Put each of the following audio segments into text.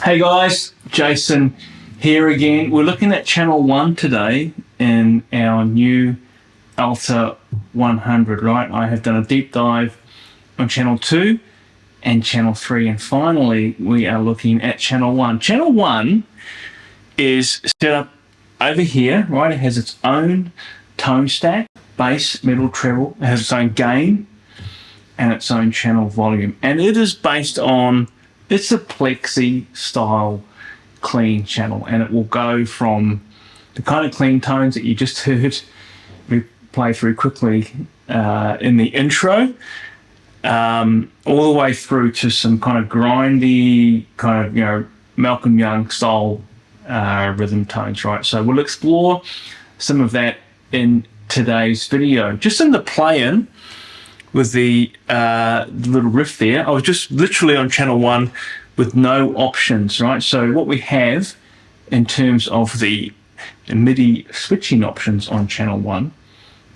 Hey guys, Jason here again. We're looking at channel 1 today in our new Alta100, right? I have done a deep dive on channel 2 and channel 3, and finally we are looking at channel 1. Channel 1 is set up over here, right? It has its own tone stack, bass, middle, treble. It has its own gain and its own channel volume, and it is based on, it's a plexi style clean channel, and it will go from the kind of clean tones that you just heard me play through quickly in the intro, all the way through to some kind of grindy, kind of, you know, Malcolm Young style rhythm tones, right? So we'll explore some of that in today's video. Just in the play-in with the little riff there, I was just literally on channel 1 with no options, right? So what we have in terms of the MIDI switching options on channel 1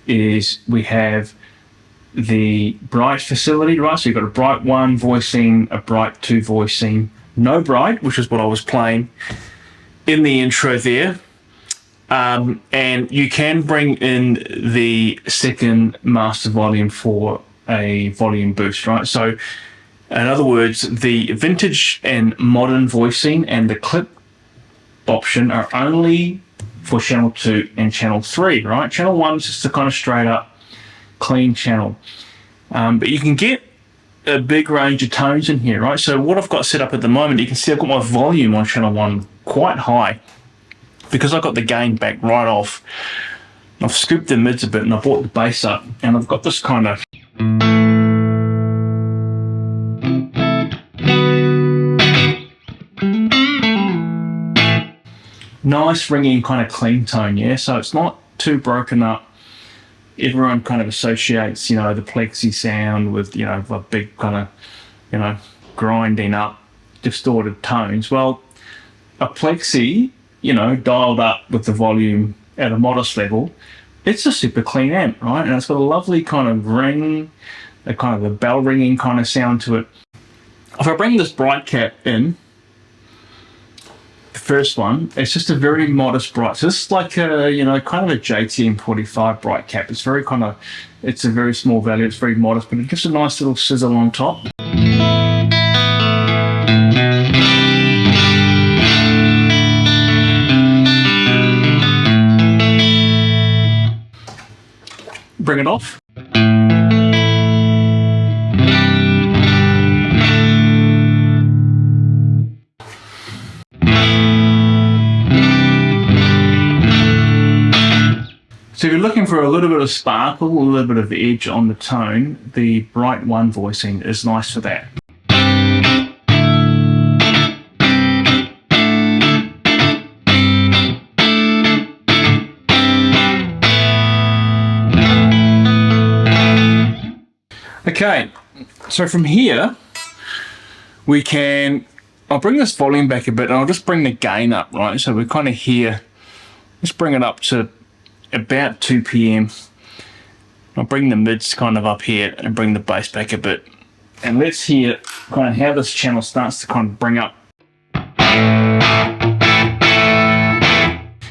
is we have the Bright facility, right? So you've got a Bright 1 voicing, a Bright 2 voicing, no Bright, which is what I was playing in the intro there. And you can bring in the second master volume for a volume boost, right? So in other words, the vintage and modern voicing and the clip option are only for channel 2 and channel 3, right? Channel 1 is just a kind of straight up clean channel. But you can get a big range of tones in here, right? So what I've got set up at the moment, you can see I've got my volume on channel 1 quite high, because I got the gain back right off. I've scooped the mids a bit and I brought the bass up, and I've got this kind of nice ringing kind of clean tone, yeah? So it's not too broken up. Everyone kind of associates, you know, the plexi sound with, you know, a big kind of, you know, grinding up, distorted tones. Well, a plexi, you know, dialed up with the volume at a modest level, it's a super clean amp, right? And it's got a lovely kind of ring, a kind of a bell ringing kind of sound to it. If I bring this Bright cap in, the first one, it's just a very modest Bright. So this is like a, you know, kind of a JTM 45 Bright cap. It's very kind of, it's a very small value, it's very modest, but it gives a nice little sizzle on top. Bring it off. So if you're looking for a little bit of sparkle, a little bit of edge on the tone, the Bright 1 voicing is nice for that. Okay, so from here, we can, I'll bring this volume back a bit and I'll just bring the gain up, right? So we're kind of here, let's bring it up to about 2 PM. I'll bring the mids kind of up here and bring the bass back a bit. And let's hear kind of how this channel starts to kind of bring up.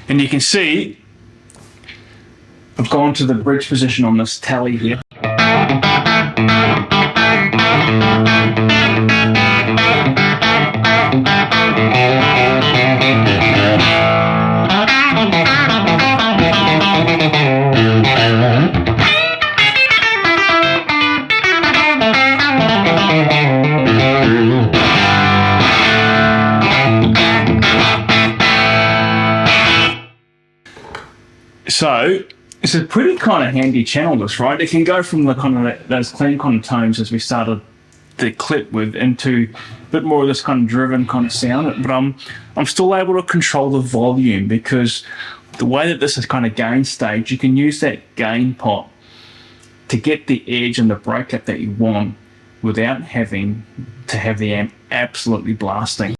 And you can see, I've gone to the bridge position on this tally here. So it's a pretty kind of handy channel, this, right? It can go from the kind of those clean kind of tones as we started the clip with into a bit more of this kind of driven kind of sound, but I'm still able to control the volume, because the way that this is kind of gain stage, you can use that gain pot to get the edge and the breakup that you want without having to have the amp absolutely blasting.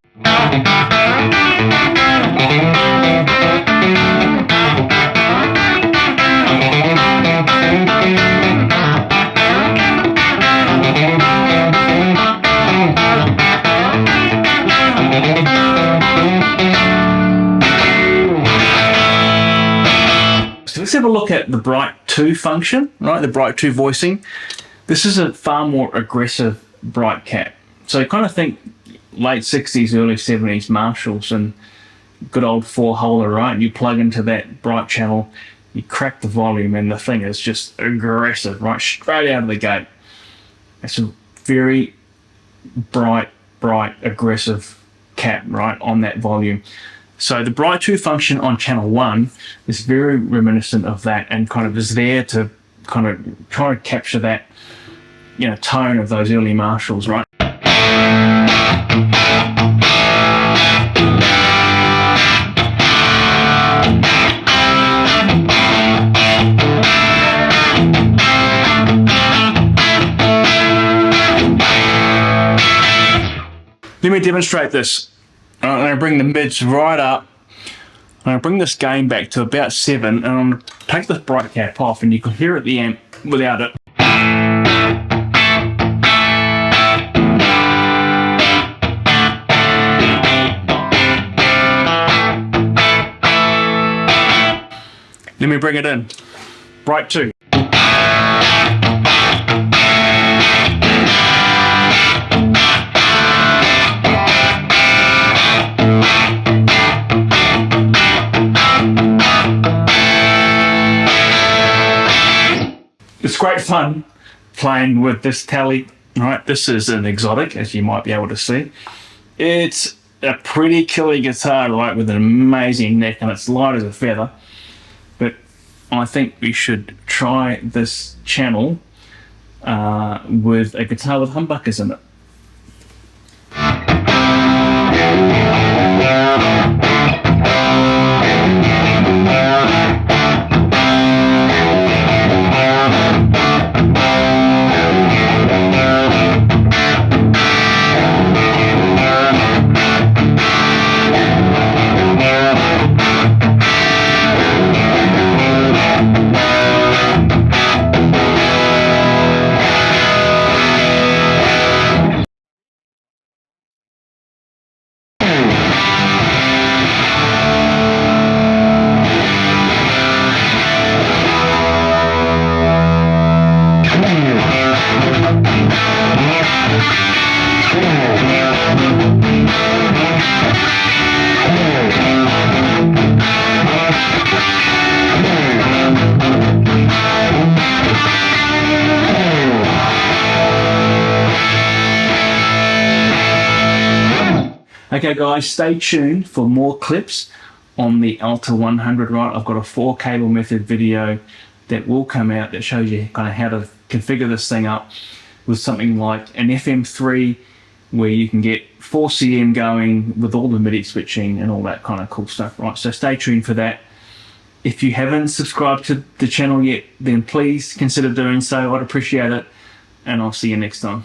So let's have a look at the Bright 2 function, right? The Bright 2 voicing. This is a far more aggressive Bright cap. So you kind of think late 60s, early 70s Marshalls and good old 4-holer, right? You plug into that Bright channel, you crack the volume, and the thing is just aggressive, right? Straight out of the gate. It's a very bright, aggressive cap, right, on that volume. So the Bright 2 function on channel 1 is very reminiscent of that, and kind of is there to kind of try to capture that, you know, tone of those early Marshalls, right? Let me demonstrate this. I'm going to bring the mids right up. I'm going to bring this gain back to about 7, and I'm going to take this Bright cap off, and you can hear it the amp without it. Let me bring it in. Bright 2. It's great fun playing with this tally, right? This is an exotic, as you might be able to see. It's a pretty killer guitar, right, with an amazing neck, and it's light as a feather. But I think we should try this channel with a guitar with humbuckers in it. Okay guys, stay tuned for more clips on the Alta100, right? I've got a 4 cable method video that will come out that shows you kind of how to configure this thing up with something like an FM3 where you can get 4 CM going with all the MIDI switching and all that kind of cool stuff, right? So stay tuned for that. If you haven't subscribed to the channel yet, then please consider doing so. I'd appreciate it, and I'll see you next time.